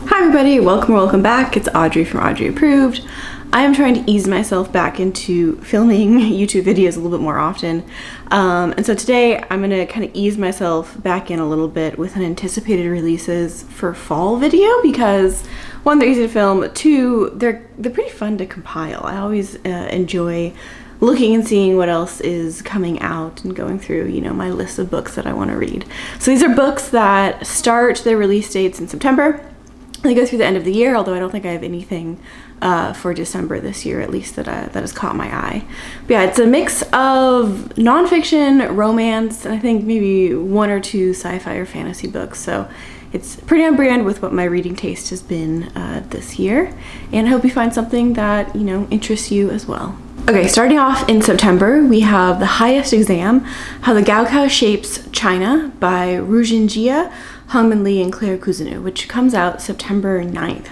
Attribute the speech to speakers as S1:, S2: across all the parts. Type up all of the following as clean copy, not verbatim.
S1: Hi everybody, welcome or welcome back. It's Audrey from Audrey Approved. I am trying to ease myself back into filming YouTube videos a little bit more often. And so today I'm going to kind of ease myself back in a little bit with an anticipated releases for fall video because one, they're easy to film, two, they're pretty fun to compile. I always enjoy looking and seeing what else is coming out and going through, you know, my list of books that I want to read. So these are books that start their release dates in September. They go through the end of the year, although I don't think I have anything for December this year, at least that has caught my eye. But yeah, it's a mix of nonfiction, romance, and I think maybe one or two sci-fi or fantasy books. So it's pretty on brand with what my reading taste has been this year. And I hope you find something that, you know, interests you as well. Okay, starting off in September, we have The Highest Exam, How the Gaokao Shapes China by Riuxue, Hongbin and Claire Cousineau, which comes out September 9th.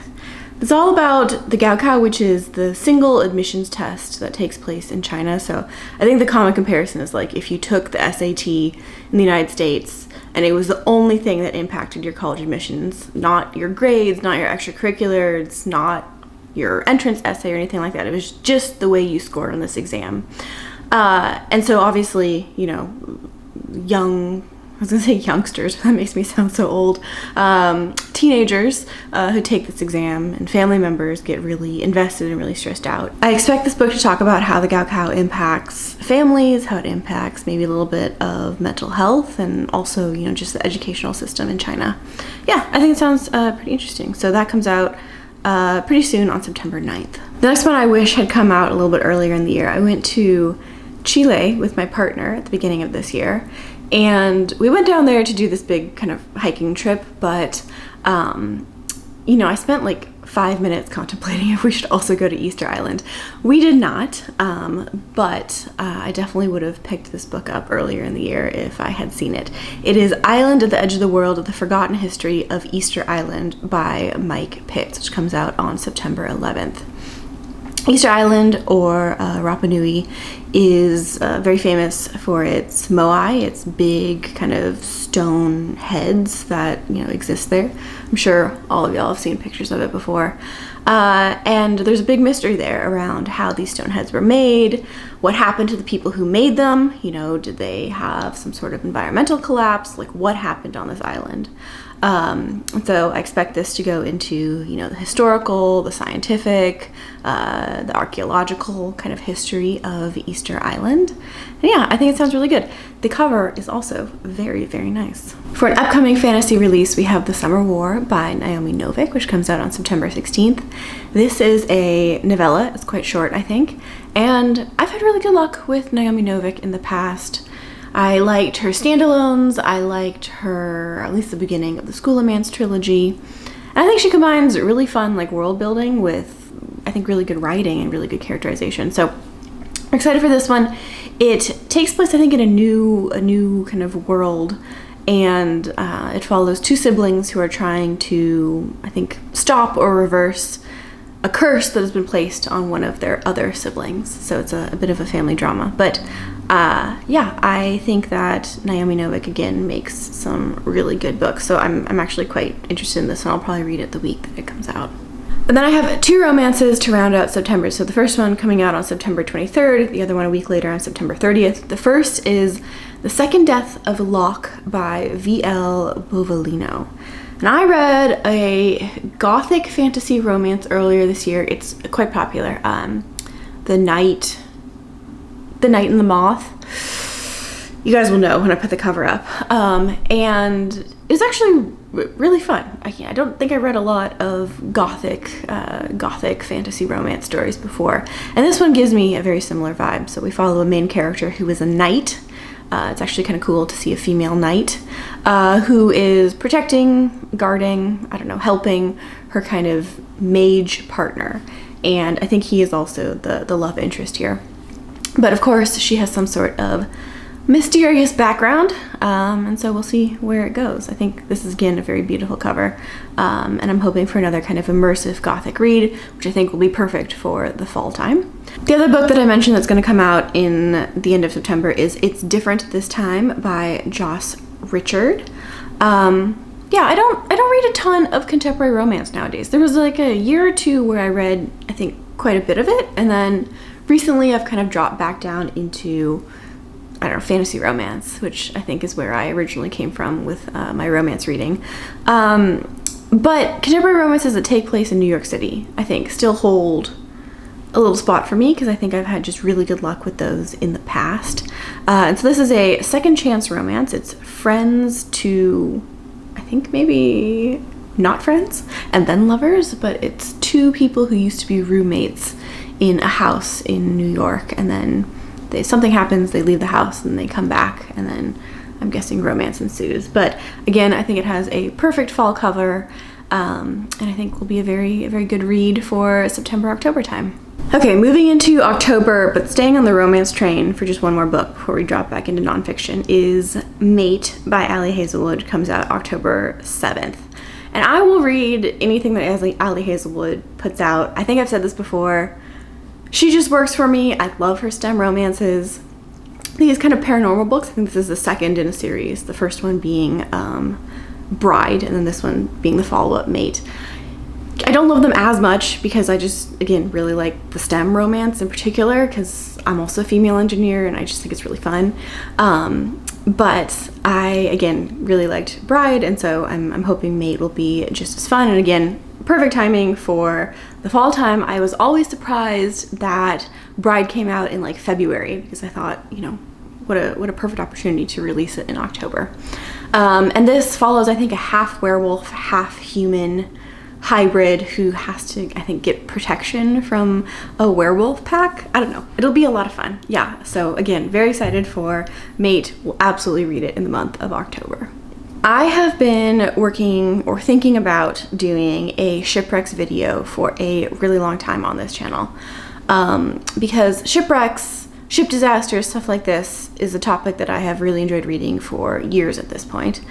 S1: It's all about the Gaokao, which is the single admissions test that takes place in China. So I think the common comparison is like if you took the SAT in the United States and it was the only thing that impacted your college admissions, not your grades, not your extracurriculars, not your entrance essay or anything like that. It was just the way you scored on this exam. And so obviously, you know, I was gonna say youngsters, but that makes me sound so old. Teenagers who take this exam and family members get really invested and really stressed out. I expect this book to talk about how the Gaokao impacts families, how it impacts maybe a little bit of mental health, and also, you know, just the educational system in China. Yeah, I think it sounds pretty interesting. So that comes out pretty soon on September 9th. The next one I wish had come out a little bit earlier in the year. I went to Chile with my partner at the beginning of this year. And we went down there to do this big kind of hiking trip, but, you know, I spent like 5 minutes contemplating if we should also go to Easter Island. We did not, but I definitely would have picked this book up earlier in the year if I had seen it. It is Island at the Edge of the World, The Forgotten History of Easter Island by Mike Pitts, which comes out on September 11th. Easter Island, or Rapa Nui, is very famous for its moai, its big kind of stone heads that, you know, exist there. I'm sure all of y'all have seen pictures of it before. And there's a big mystery there around how these stone heads were made, what happened to the people who made them, you know, did they have some sort of environmental collapse, like what happened on this island? So I expect this to go into, you know, the historical, the scientific, the archaeological kind of history of Easter Island. And yeah, I think it sounds really good. The cover is also very, very nice. For an upcoming fantasy release, we have The Summer War by Naomi Novik, which comes out on September 16th. This is a novella. It's quite short, I think. And I've had really good luck with Naomi Novik in the past. I liked her standalones. I liked her, at least the beginning of the School of Mance trilogy. And I think she combines really fun, like, world building with, I think, really good writing and really good characterization. So I'm excited for this one. It takes place, I think, in a new kind of world, and it follows two siblings who are trying to, I think, stop or reverse a curse that has been placed on one of their other siblings. So it's a bit of a family drama. But yeah, I think that Naomi Novik, again, makes some really good books. So I'm actually quite interested in this, and I'll probably read it the week that it comes out. And then I have two romances to round out September. So the first one coming out on September 23rd, the other one a week later on September 30th. The first is The Second Death of Locke by V.L. Bovalino. And I read a gothic fantasy romance earlier this year. It's quite popular. The Night and the Moth. You guys will know when I put the cover up. And it's actually really fun. I don't think I read a lot of gothic fantasy romance stories before. And this one gives me a very similar vibe. So we follow a main character who is a knight. It's actually kind of cool to see a female knight who is protecting, guarding, I don't know, helping her kind of mage partner. And I think he is also the love interest here. But of course, she has some sort of mysterious background, and so we'll see where it goes. I think this is, again, a very beautiful cover, and I'm hoping for another kind of immersive gothic read, which I think will be perfect for the fall time. The other book that I mentioned that's going to come out in the end of September is It's Different This Time by Joss Richard. yeah, I don't read a ton of contemporary romance nowadays. There was like a year or two where I read, I think, quite a bit of it, and then recently I've kind of dropped back down into, I don't know, fantasy romance, which I think is where I originally came from with my romance reading. But contemporary romances that take place in New York City, I think, still hold a little spot for me because I think I've had just really good luck with those in the past. And so this is a second chance romance. It's friends to, I think maybe not friends and then lovers, but it's two people who used to be roommates in a house in New York, and then something happens, they leave the house and they come back, and then I'm guessing romance ensues. But again, I think it has a perfect fall cover, and I think will be a very good read for September, October time. Okay, moving into October, but staying on the romance train for just one more book before we drop back into nonfiction, is Mate by Ali Hazelwood. Comes out October 7th. And I will read anything that Ali Hazelwood puts out. I think I've said this before. She just works for me. I love her STEM romances. These kind of paranormal books, I think this is the second in a series. The first one being Bride, and then this one being the follow-up, Mate. I don't love them as much because I just, again, really like the STEM romance in particular because I'm also a female engineer and I just think it's really fun. But I, again, really liked Bride, and so I'm hoping Mate will be just as fun. And again, perfect timing for the fall time. I was always surprised that Bride came out in like February because I thought, you know, what a perfect opportunity to release it in October. And this follows, I think, a half werewolf, half human hybrid who has to, I think, get protection from a werewolf pack. I don't know. It'll be a lot of fun. Yeah. So again, very excited for Mate. Will absolutely read it in the month of October. I have been working or thinking about doing a shipwrecks video for a really long time on this channel, because shipwrecks, ship disasters, stuff like this is a topic that I have really enjoyed reading for years at this point.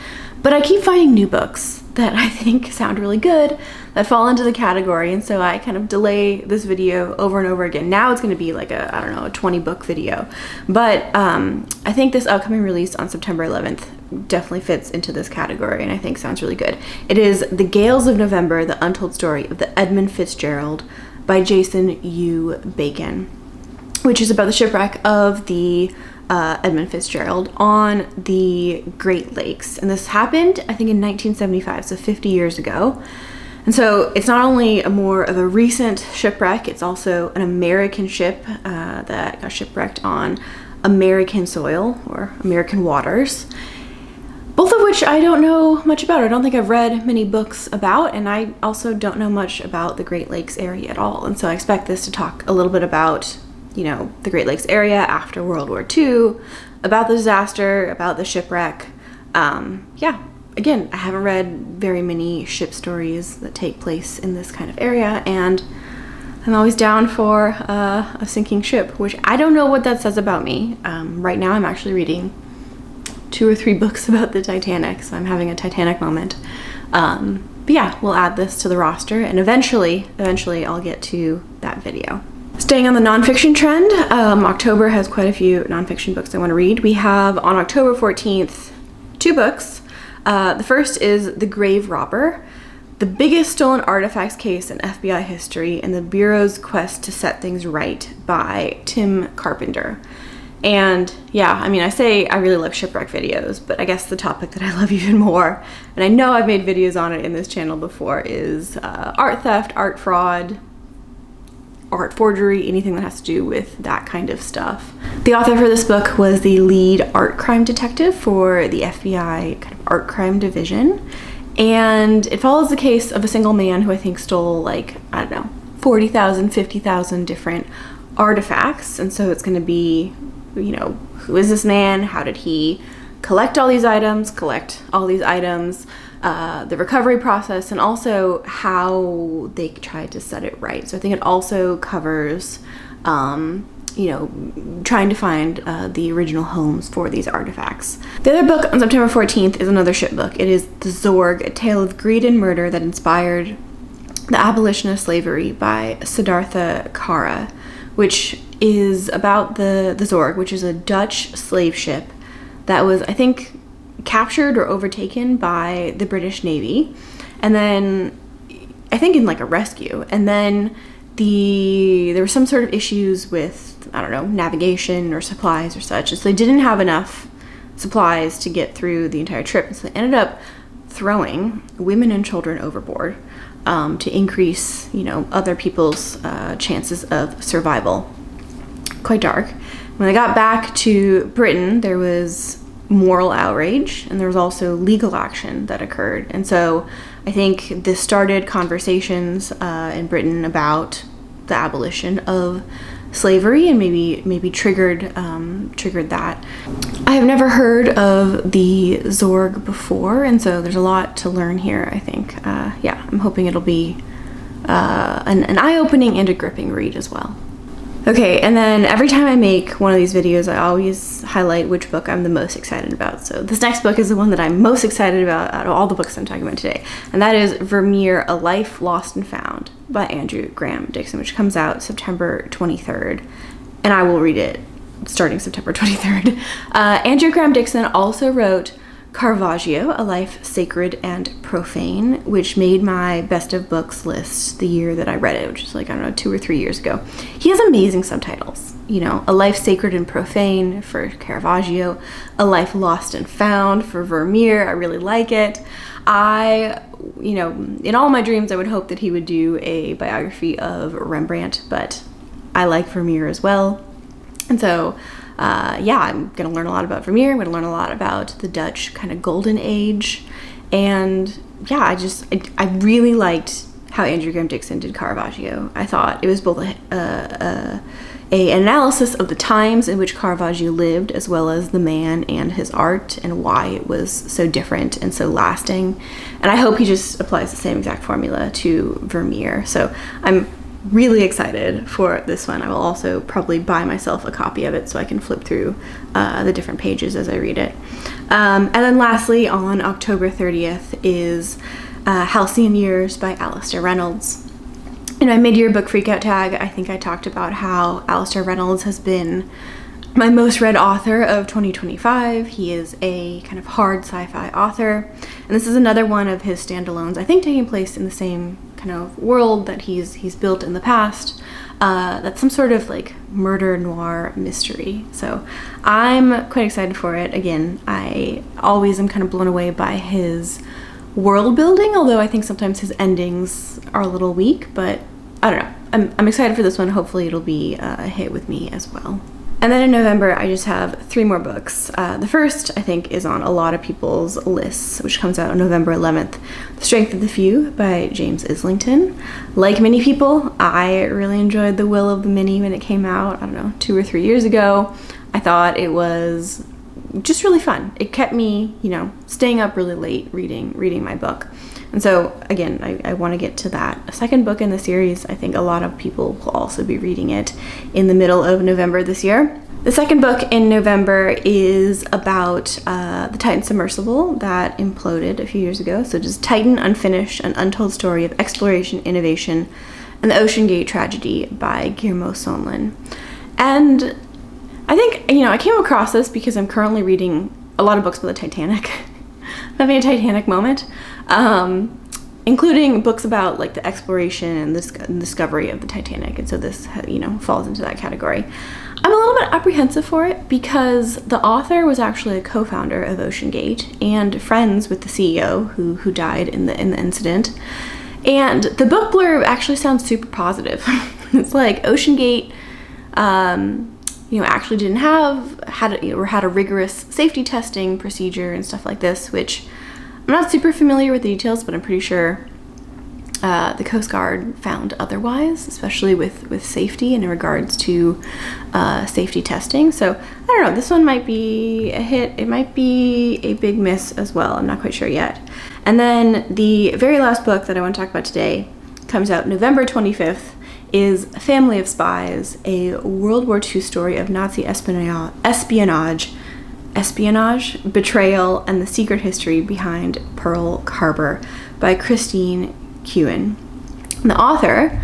S1: But I keep finding new books that I think sound really good that fall into the category, and so I kind of delay this video over and over again. Now it's going to be like a, I don't know, a 20 book video. But I think this upcoming release on September 11th definitely fits into this category and I think sounds really good. It is The Gales of November, The Untold Story of the Edmund Fitzgerald by Jason U. Bacon, which is about the shipwreck of the Edmund Fitzgerald on the Great Lakes. And this happened, I think, in 1975, so 50 years ago. And so it's not only a more of a recent shipwreck, it's also an American ship that got shipwrecked on American soil or American waters. Both of which I don't know much about. I don't think I've read many books about, and I also don't know much about the Great Lakes area at all. And so I expect this to talk a little bit about, you know, the Great Lakes area after World War II, about the disaster, about the shipwreck. Yeah, again, I haven't read very many ship stories that take place in this kind of area, and I'm always down for a sinking ship, which I don't know what that says about me. Right now I'm actually reading 2 or 3 books about the Titanic, so I'm having a Titanic moment. But yeah, we'll add this to the roster, and eventually I'll get to that video. Staying on the nonfiction trend, October has quite a few nonfiction books I want to read. We have on October 14th 2 books. The first is The Grave Robber, the biggest stolen artifacts case in FBI history and the Bureau's quest to set things right by Tim Carpenter. And yeah, I mean, I say I really love shipwreck videos, but I guess the topic that I love even more, and I know I've made videos on it in this channel before, is art theft, art fraud, art forgery, anything that has to do with that kind of stuff. The author for this book was the lead art crime detective for the FBI kind of art crime division, and it follows the case of a single man who I think stole, like, I don't know, 40,000, 50,000 different artifacts. And so it's going to be, you know, who is this man? How did he collect all these items, the recovery process, and also how they tried to set it right. So I think it also covers, you know, trying to find the original homes for these artifacts. The other book on September 14th is another ship book. It is The Zorg, A Tale of Greed and Murder That Inspired the Abolition of Slavery by Siddhartha Kara, which is about the Zorg, which is a Dutch slave ship that was, I think, captured or overtaken by the British Navy, and then I think in like a rescue, and then there were some sort of issues with, I don't know, navigation or supplies or such, and so they didn't have enough supplies to get through the entire trip, and so they ended up throwing women and children overboard to increase, other people's chances of survival. Quite dark. When they got back to Britain, there was moral outrage, and there was also legal action that occurred. And so I think this started conversations in Britain about the abolition of slavery, and maybe triggered that. I have never heard of the Zorg before, and so there's a lot to learn here, I think. I'm hoping it'll be an eye-opening and a gripping read as well. Okay, and then every time I make one of these videos, I always highlight which book I'm the most excited about. So this next book is the one that I'm most excited about out of all the books I'm talking about today. And that is Vermeer, A Life Lost and Found by Andrew Graham Dixon, which comes out September 23rd. And I will read it starting September 23rd. Andrew Graham Dixon also wrote Caravaggio, A Life Sacred and Profane, which made my best of books list the year that I read it, which is 2 or 3 years ago. He has amazing subtitles, A Life Sacred and Profane for Caravaggio, A Life Lost and Found for Vermeer. I really like it. In all my dreams, I would hope that he would do a biography of Rembrandt, but I like Vermeer as well. And so I'm going to learn a lot about Vermeer. I'm going to learn a lot about the Dutch kind of golden age. And I really liked how Andrew Graham Dixon did Caravaggio. I thought it was both an analysis of the times in which Caravaggio lived, as well as the man and his art and why it was so different and so lasting. And I hope he just applies the same exact formula to Vermeer. So I'm really excited for this one. I will also probably buy myself a copy of it so I can flip through the different pages as I read it. And then lastly, on October 30th is Halcyon Years by Alastair Reynolds. In my mid-year book freakout tag, I think I talked about how Alastair Reynolds has been my most read author of 2025. He is a kind of hard sci-fi author, and this is another one of his standalones, I think taking place in the same kind of world that he's built in the past. That's some sort of murder noir mystery. So I'm quite excited for it. Again, I always am kind of blown away by his world building, although I think sometimes his endings are a little weak, but I don't know. I'm excited for this one. Hopefully it'll be a hit with me as well. And then in November, I just have 3 more books. The first, I think, is on a lot of people's lists, which comes out on November 11th. The Strength of the Few by James Islington. Like many people, I really enjoyed The Will of the Many when it came out, 2 or 3 years ago. I thought it was just really fun. It kept me, staying up really late reading my book. And so, again, I want to get to that second book in the series. I think a lot of people will also be reading it in the middle of November this year. The second book in November is about the Titan submersible that imploded a few years ago. So just Titan Unfinished, An Untold Story of Exploration, Innovation, and the Ocean Gate Tragedy by Guillermo Sohnlein. And I think, I came across this because I'm currently reading a lot of books about the Titanic. I'm having a Titanic moment. Including books about the exploration and the discovery of the Titanic, and so this falls into that category. I'm a little bit apprehensive for it because the author was actually a co-founder of Ocean Gate and friends with the CEO who died in the incident. And the book blurb actually sounds super positive. It's like Ocean Gate actually had a rigorous safety testing procedure and stuff like this, which I'm not super familiar with the details, but I'm pretty sure the Coast Guard found otherwise, especially with safety and in regards to safety testing. So I don't know, this one might be a hit. It might be a big miss as well. I'm not quite sure yet. And then the very last book that I want to talk about today comes out November 25th, is Family of Spies, a World War II story of Nazi espionage, betrayal, and the secret history behind Pearl Harbor by Christine Kuehn. The author,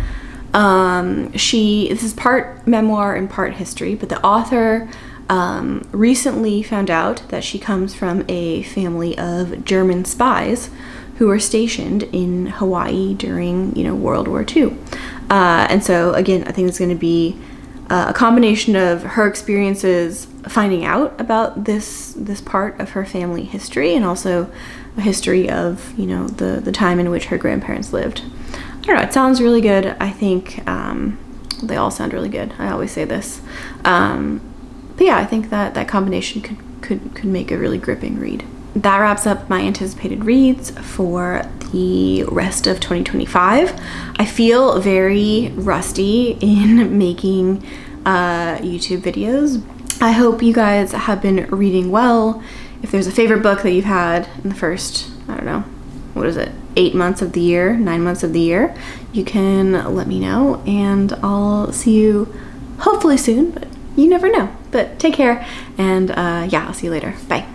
S1: this is part memoir and part history, but the author recently found out that she comes from a family of German spies who were stationed in Hawaii during, World War II. And so, again, I think it's going to be a combination of her experiences finding out about this part of her family history, and also a history of, the time in which her grandparents lived. I don't know, it sounds really good. I think they all sound really good. I always say this. But yeah, I think that combination could make a really gripping read. That wraps up my anticipated reads for the rest of 2025. I feel very rusty in making YouTube videos. I hope you guys have been reading well. If there's a favorite book that you've had in the first, 8 months of the year, 9 months of the year, you can let me know, and I'll see you hopefully soon, but you never know. But take care, and I'll see you later. Bye.